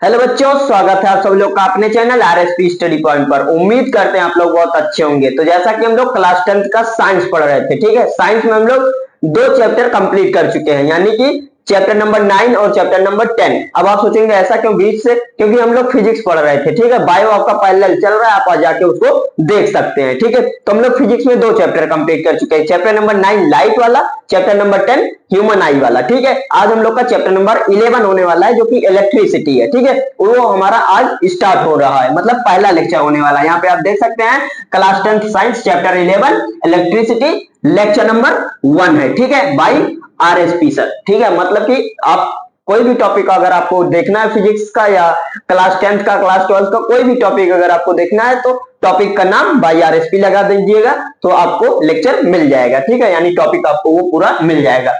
Hello बच्चों, स्वागत है आप सब लोग का अपने चैनल आरएसपी स्टडी पॉइंट पर। उम्मीद करते हैं आप लोग बहुत अच्छे होंगे। तो जैसा कि हम लोग क्लास 10th का साइंस पढ़ रहे थे, ठीक है। साइंस में हम लोग दो चैप्टर कंप्लीट कर चुके हैं, यानी कि चैप्टर नंबर 9 और चैप्टर नंबर 10। अब आप सोचेंगे ऐसा क्यों बीच से, क्योंकि हम लोग फिजिक्स पढ़ रहे थे, ठीक है। बायो आपका पैरेलल चल रहा है, आप जाके उसको देख सकते हैं, ठीक है। तो हम लोग फिजिक्स में दो चैप्टर कंप्लीट कर चुके हैं, चैप्टर नंबर 9 लाइट वाला, चैप्टर नंबर 10 ह्यूमन आई वाला, ठीक है। आज हम लोग का चैप्टर नंबर 11 होने वाला है, जो कि इलेक्ट्रिसिटी है, ठीक है। वो हमारा आज स्टार्ट हो रहा है, मतलब पहला लेक्चर होने वाला है। यहाँ पे आप देख सकते हैं class 10th science chapter 11 electricity lecture number 1 है, ठीक है, बाई आरएसपी सर, ठीक है। मतलब कि आप कोई भी टॉपिक अगर आपको देखना है फिजिक्स का या क्लास 10th का क्लास 12th का कोई भी टॉपिक अगर आपको देखना है तो टॉपिक का नाम बाई आरएसपी लगा दीजिएगा, तो आपको लेक्चर मिल जाएगा, ठीक है। यानी टॉपिक आपको वो पूरा मिल जाएगा।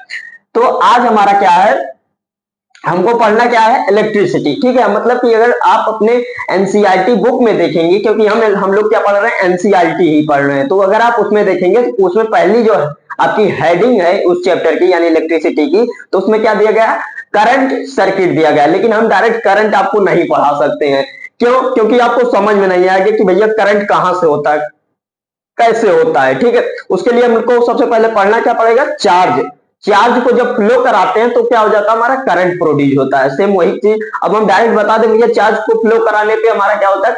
तो आज हमारा क्या है, हमको पढ़ना क्या है, इलेक्ट्रिसिटी, ठीक है। मतलब कि अगर आप अपने एनसीईआरटी बुक में देखेंगे, क्योंकि हम लोग क्या पढ़ रहे हैं, एनसीईआरटी ही पढ़ रहे हैं, तो अगर आप उसमें देखेंगे तो उसमें पहली जो आपकी हेडिंग है उस चैप्टर की यानी इलेक्ट्रिसिटी की, तो उसमें क्या दिया गया, करंट सर्किट दिया गया। लेकिन हम डायरेक्ट करंट आपको नहीं पढ़ा सकते हैं, क्यों? क्योंकि आपको समझ में नहीं आएगा कि भैया करंट कहां से होता है, कैसे होता है, ठीक है। उसके लिए हमको सबसे पहले पढ़ना क्या पड़ेगा, चार्ज। चार्ज को जब फ्लो कराते हैं तो क्या हो जाता है, हमारा करंट प्रोड्यूस होता है। सेम वही चीज अब हम डायरेक्ट बता देंगे, चार्ज को फ्लो कराने पे हमारा क्या होता है,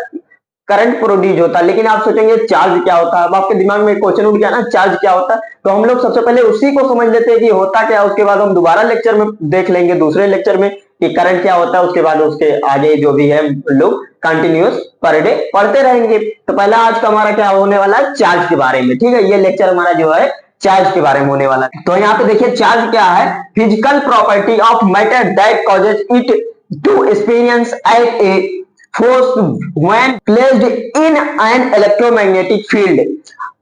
करंट प्रोड्यूस होता है। लेकिन आप सोचेंगे चार्ज क्या होता है, अब आपके दिमाग में क्वेश्चन उठ गया ना, चार्ज क्या होता है। तो हम लोग सबसे पहले उसी को समझ लेते हैं कि होता क्या है, उसके बाद हम दोबारा लेक्चर में देख लेंगे, दूसरे लेक्चर में, कि करंट क्या होता है। उसके बाद उसके आगे जो भी है लोग कंटिन्यूअस पर डे पढ़ते रहेंगे। तो पहला आज का हमारा क्या होने वाला है, चार्ज के बारे में, ठीक है। ये लेक्चर हमारा जो है चार्ज के बारे में होने वाला है। तो यहाँ पे देखिए चार्ज क्या है, physical property of matter that causes it to experience at a force when placed in an electromagnetic field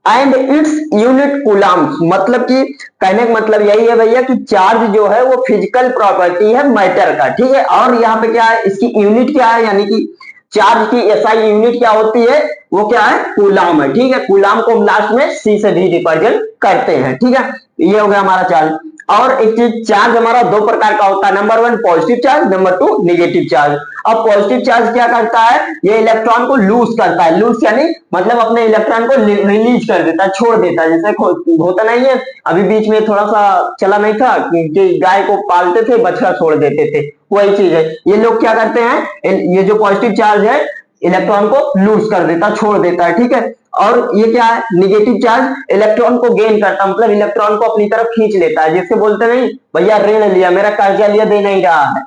and its unit coulombs। मतलब कि कहने का मतलब यही है भैया कि चार्ज जो है वो फिजिकल प्रॉपर्टी है मैटर का, ठीक है। और यहाँ पे क्या है, इसकी यूनिट क्या है, यानी कि चार्ज की एसआई यूनिट क्या होती है, वो क्या है, कूलाम है, ठीक है। कूलाम को हम लास्ट में सी से भी रिप्रेजेंट करते हैं, ठीक है। ये हो गया हमारा चार्ज। और एक चीज, चार्ज हमारा दो प्रकार का होता है, number 1 positive charge, number 2 negative charge. अब पॉजिटिव चार्ज क्या करता है, ये इलेक्ट्रॉन को लूज करता है, लूज यानी मतलब अपने इलेक्ट्रॉन को रिलीज कर देता है, छोड़ देता है। जैसे होता नहीं है, अभी बीच में थोड़ा सा चला नहीं था कि गाय को पालते थे, बछड़ा छोड़ देते थे, वही चीज है। ये लोग क्या करते हैं, ये जो पॉजिटिव चार्ज है इलेक्ट्रॉन को लूज कर देता, छोड़ देता है, ठीक है। और ये क्या है, निगेटिव चार्ज इलेक्ट्रॉन को गेन करता, मतलब इलेक्ट्रॉन को अपनी तरफ खींच लेता है। जिससे बोलते नहीं भैया ऋण लिया, मेरा कर्जा लिया, दे नहीं रहा है,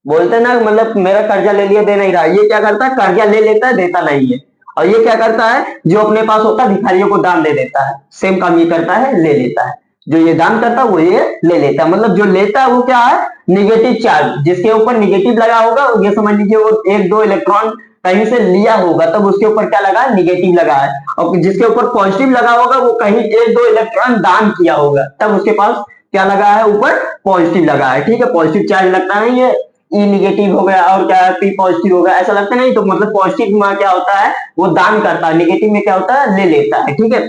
बोलते ना, मतलब मेरा कर्जा ले लिया, दे नहीं रहा। ये क्या करता है, कर्जा ले लेता है, देता नहीं है। और ये क्या करता है, जो अपने पास होता है भिखारियों को दान दे देता है। सेम काम ये करता है, ले लेता है। जो ये दान करता है वो ये ले लेता है, मतलब जो लेता है वो क्या है, निगेटिव चार्ज। जिसके ऊपर निगेटिव लगा होगा, ये समझ लीजिए वो एक दो इलेक्ट्रॉन कहीं से लिया होगा, तब उसके ऊपर क्या लगा है, निगेटिव लगा है। और जिसके ऊपर पॉजिटिव लगा होगा, वो कहीं एक दो इलेक्ट्रॉन दान किया होगा, तब उसके पास क्या लगा है, ऊपर पॉजिटिव लगा है, ठीक है। पॉजिटिव चार्ज लगता नहीं है, ई निगेटिव हो गया और क्या है, पी पॉजिटिव हो गया, ऐसा लगता नहीं। तो मतलब पॉजिटिव में क्या होता है, वो दान करता है, निगेटिव में क्या होता है, ले लेता है, ठीक है।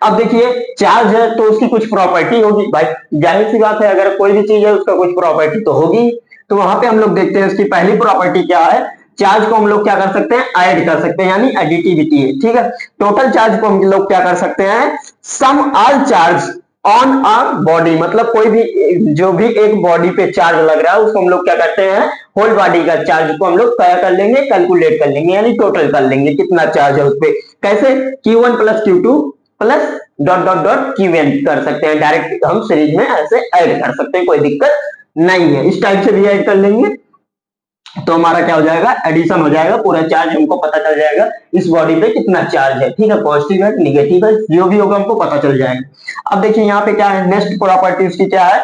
अब देखिए चार्ज है तो उसकी कुछ प्रॉपर्टी होगी भाई, जाहिर सी बात है, अगर कोई भी चीज है उसका कुछ प्रॉपर्टी तो होगी। तो वहां पे हम लोग देखते हैं उसकी पहली प्रॉपर्टी क्या है, चार्ज को हम लोग क्या कर सकते हैं, ऐड कर सकते हैं, यानी एडिटिविटी है, ठीक है। टोटल चार्ज को हम लोग क्या कर सकते हैं, sum all charge on a body, मतलब कोई भी जो भी एक बॉडी पे चार्ज लग रहा है उसको हम लोग क्या करते हैं, होल बॉडी का चार्ज को हम लोग क्या कर लेंगे, कैलकुलेट कर लेंगे, यानी टोटल कर लेंगे कितना चार्ज है उस पर। कैसे, Q1 plus Q2 plus dot dot dot Qn कर सकते हैं, डायरेक्ट हम सीरीज में ऐसे ऐड कर सकते हैं, कोई दिक्कत नहीं है। इस टाइप से भी ऐड कर लेंगे तो हमारा क्या हो जाएगा, एडिशन हो जाएगा, पूरा चार्ज हमको पता चल जाएगा इस बॉडी पे कितना चार्ज है, ठीक है। पॉजिटिव है, निगेटिव है, जो भी होगा हमको पता चल जाएगा। अब देखिए यहाँ पे क्या है, नेक्स्ट प्रॉपर्टी उसकी क्या है,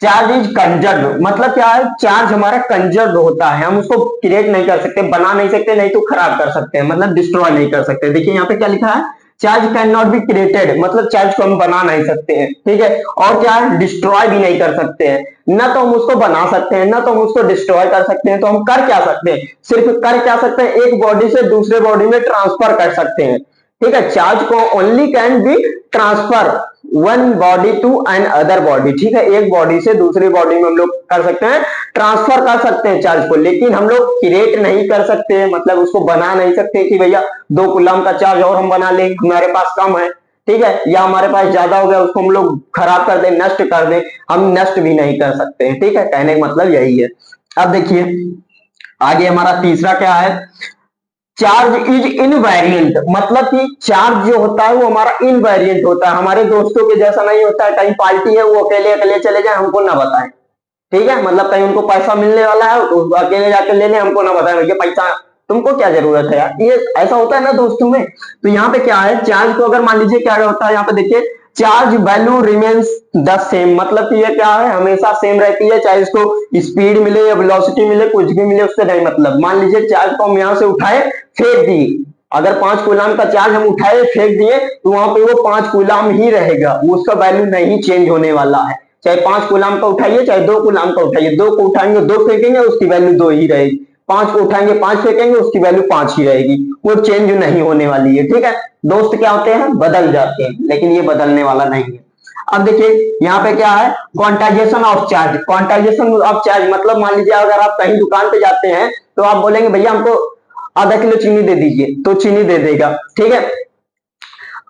चार्ज इज कंजर्व। मतलब क्या है, चार्ज हमारा कंजर्व होता है, हम उसको क्रिएट नहीं कर सकते, बना नहीं सकते, नहीं तो खराब कर सकते हैं, मतलब डिस्ट्रॉय नहीं कर सकते। देखिए यहाँ पे क्या लिखा है, charge can not be created, मतलब चार्ज को हम बना नहीं सकते हैं, ठीक है। और क्या है, डिस्ट्रॉय भी नहीं कर सकते हैं, ना तो हम उसको बना सकते हैं, ना तो हम उसको डिस्ट्रॉय कर सकते हैं। तो हम कर क्या सकते हैं, सिर्फ कर क्या सकते हैं, एक बॉडी से दूसरे बॉडी में ट्रांसफर कर सकते हैं, ठीक है। चार्ज को only can be transfer, one body to another body, ठीक है, एक बॉडी से दूसरी बॉडी में हम लोग कर सकते हैं, ट्रांसफर कर सकते हैं चार्ज को, लेकिन हम लोग क्रिएट नहीं कर सकते, मतलब उसको बना नहीं सकते कि भैया 2 कूलम का चार्ज और हम बना लें, हमारे पास कम है, ठीक है, या हमारे पास ज्यादा हो गया उसको हम लोग खराब कर दें, नष्ट कर दें, हम नष्ट भी नहीं कर सकते हैं, ठीक है, कहने का मतलब यही है। अब देखिए आगे हमारा तीसरा क्या है, चार्ज इज इनवेरिएंट, मतलब कि चार्ज जो होता है वो हमारा इनवेरिएंट होता है, हमारे दोस्तों के जैसा नहीं होता है, कहीं पार्टी है वो अकेले अकेले चले जाए हमको ना बताएं, ठीक है, मतलब कहीं उनको पैसा मिलने वाला है तो अकेले जाकर ले लें, हमको ना बताएं भैया पैसा तुमको क्या जरूरत है यार, ये ऐसा होता है ना दोस्तों में। तो यहाँ पे क्या है, चार्ज को अगर मान लीजिए क्या होता है, यहाँ पे देखिए charge value remains the same, मतलब कि ये क्या है, हमेशा सेम रहती है, चाहे इसको स्पीड मिले या वेलोसिटी मिले, कुछ भी मिले उससे नहीं मतलब। मान लीजिए चार्ज को हम यहाँ से उठाए फेंक दिए, अगर 5 कूलम का चार्ज हम उठाए फेंक दिए तो वहां पे वो 5 कूलम ही रहेगा, उसका वैल्यू नहीं चेंज होने वाला है, चाहे 5 कूलम का उठाइए चाहे 2 कूलम का उठाइए, 2 को उठाएंगे 2 फेंकेंगे उसकी वैल्यू 2 ही रहेगी, 5 को उठाएंगे 5 फेंकेंगे उसकी वैल्यू 5 ही रहेगी, वो चेंज नहीं होने वाली है, ठीक है। दोस्त क्या होते हैं, बदल जाते हैं, लेकिन ये बदलने वाला नहीं है। अब देखिए यहाँ पे क्या है, quantization of charge, quantization of charge मतलब मान लीजिए अगर आप कहीं दुकान पे जाते हैं तो आप बोलेंगे भैया हमको आधा किलो चीनी दे दीजिए, तो चीनी दे देगा, ठीक है।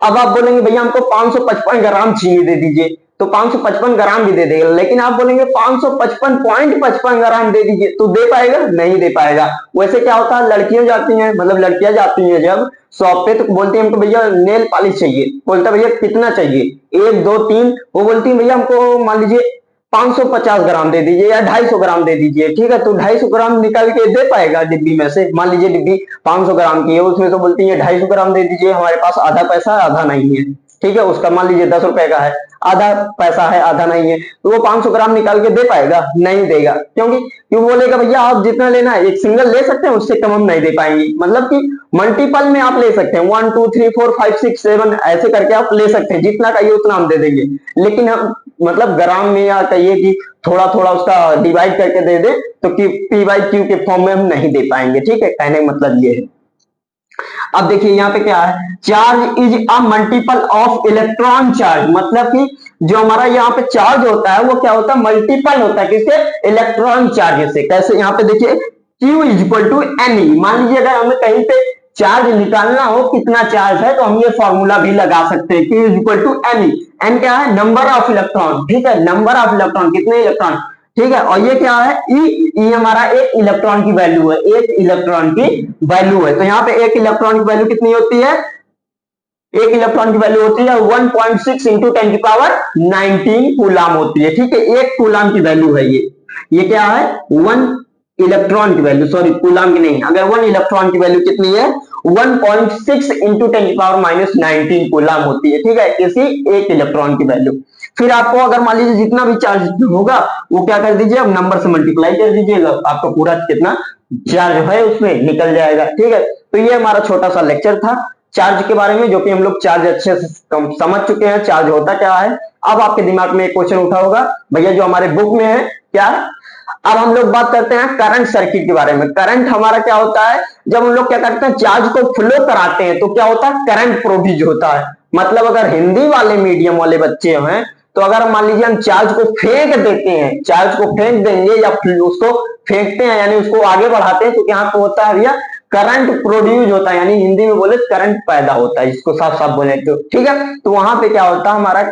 अब आप बोलेंगे भैया हमको 555 ग्राम चीनी दे दीजिए, तो 555 ग्राम भी दे देगा, लेकिन आप बोलेंगे 555.55 ग्राम दे दीजिए, तो दे पाएगा, नहीं दे पाएगा। वैसे क्या होता है, लड़कियां जाती हैं, मतलब लड़कियां जाती हैं जब शॉप पे तो बोलती है हमको भैया नेल पॉलिश चाहिए, बोलता भैया कितना चाहिए, 1 2 3, वो बोलती है भैया हमको मान लीजिए 550 ग्राम दे दीजिए या 250 ग्राम दे दीजिए, ठीक है, तो 250 ग्राम निकाल के दे पाएगा डिब्बी में से, मान लीजिए डिब्बी 500 ग्राम की है उसमें तो बोलती है 250 ग्राम दे दीजिए, हमारे पास आधा पैसा है आधा नहीं है, ठीक है, उसका मान लीजिए 10 रुपए का है, आधा पैसा है आधा नहीं है, तो वो 500 ग्राम निकाल के दे पाएगा, नहीं देगा, क्योंकि क्यों बोलेगा भैया आप जितना लेना है एक सिंगल ले सकते हैं, उससे कम हम नहीं दे पाएंगे, मतलब कि मल्टीपल में आप ले सकते हैं 1 2 3 4 5 6 7 ऐसे करके आप ले सकते हैं, जितना चाहिए उतना हम दे देंगे, लेकिन हम मतलब ग्राम में या कहिए कि थोड़ा थोड़ा उसका डिवाइड करके दे दे तो कि P/Q के फॉर्म में हम नहीं दे पाएंगे, ठीक है, कहने का मतलब ये है। अब देखिए यहाँ पे क्या है, charge is a multiple of electron charge, मतलब कि जो हमारा यहाँ पे चार्ज होता है वो क्या होता है, मल्टीपल होता है किससे, इलेक्ट्रॉन चार्ज से। कैसे, यहाँ पे देखिए Q is equal to n, मान लीजिए अगर हमें कहीं पे चार्ज निकालना हो कितना चार्ज है तो हम ये फॉर्मूला भी लगा सकते हैं, Q is equal to n, n क्या है, नंबर ऑफ इलेक्ट्रॉन, ठीक है, नंबर ऑफ इलेक्ट्रॉन कितने इलेक्ट्रॉन, ठीक है, और ये क्या है, ई हमारा एक इलेक्ट्रॉन की वैल्यू है, एक इलेक्ट्रॉन की वैल्यू है, तो यहाँ पे एक इलेक्ट्रॉन की वैल्यू कितनी होती है, एक इलेक्ट्रॉन की वैल्यू होती है 1.6 इंटू 10 की पावर 19 कूलम होती है, ठीक है, एक कूलम की वैल्यू है ये क्या है, 1 इलेक्ट्रॉन की वैल्यू, सॉरी कूलम की नहीं, अगर 1 इलेक्ट्रॉन की वैल्यू कितनी है 1.6 इंटू 10 की पावर -19 कूलम होती है, ठीक है, किसी एक इलेक्ट्रॉन की वैल्यू। फिर आपको अगर मान लीजिए जितना भी चार्ज होगा वो क्या कर दीजिए, अब नंबर से मल्टीप्लाई कर दीजिएगा, आपका पूरा कितना चार्ज है उसमें निकल जाएगा, ठीक है। तो ये हमारा छोटा सा लेक्चर था चार्ज के बारे में, जो कि हम लोग चार्ज अच्छे से समझ चुके हैं, चार्ज होता क्या है। अब आपके दिमाग में एक क्वेश्चन उठा होगा भैया जो हमारे बुक में है क्या है, अब हम लोग बात करते हैं करंट सर्किट के बारे में। करंट हमारा क्या होता है, जब हम लोग क्या करते हैं चार्ज को फ्लो कराते हैं तो क्या होता है, करंट प्रोड्यूस होता है। मतलब अगर हिंदी वाले मीडियम वाले बच्चे हैं तो अगर मान लीजिए हम चार्ज को फेंक देते हैं, चार्ज को फेंक देंगे या उसको फेंकते हैं यानी उसको आगे बढ़ाते हैं तो यहाँ पे होता है भैया करंट प्रोड्यूस होता है, यानी हिंदी में बोले करंट पैदा होता है, जिसको साफ साफ बोले तो, ठीक है। तो वहां पे क्या होता है, हमारा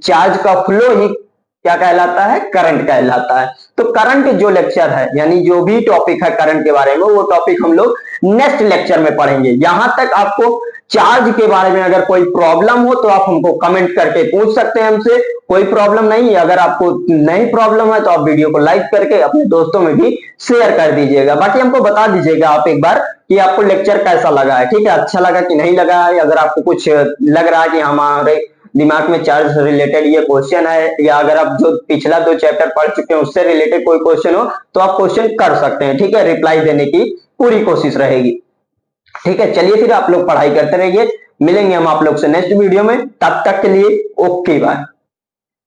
चार्ज का फ्लो ही क्या कहलाता है, करंट कहलाता है। तो करंट जो लेक्चर है यानी जो भी टॉपिक है करंट के बारे में वो टॉपिक हम लोग नेक्स्ट लेक्चर में पढ़ेंगे। यहां तक आपको चार्ज के बारे में अगर कोई प्रॉब्लम हो तो आप हमको कमेंट करके पूछ सकते हैं हमसे, कोई प्रॉब्लम नहीं है। अगर आपको नहीं प्रॉब्लम है तो आप वीडियो को लाइक करके अपने दोस्तों में भी शेयर कर दीजिएगा। बाकी हमको बता दीजिएगा आप एक बार कि आपको लेक्चर कैसा लगा है, ठीक है, अच्छा लगा कि नहीं लगा है। अगर आपको कुछ लग रहा है कि हमारे दिमाग में चार्ज से रिलेटेड ये क्वेश्चन है, या अगर आप जो पिछला 2 चैप्टर पढ़ चुके हैं उससे रिलेटेड कोई क्वेश्चन हो तो आप क्वेश्चन कर सकते हैं, ठीक है, रिप्लाई देने की पूरी कोशिश रहेगी, ठीक है। चलिए फिर आप लोग पढ़ाई करते रहिए, मिलेंगे हम आप लोग से नेक्स्ट वीडियो में, तब तक के लिए ओके बाय।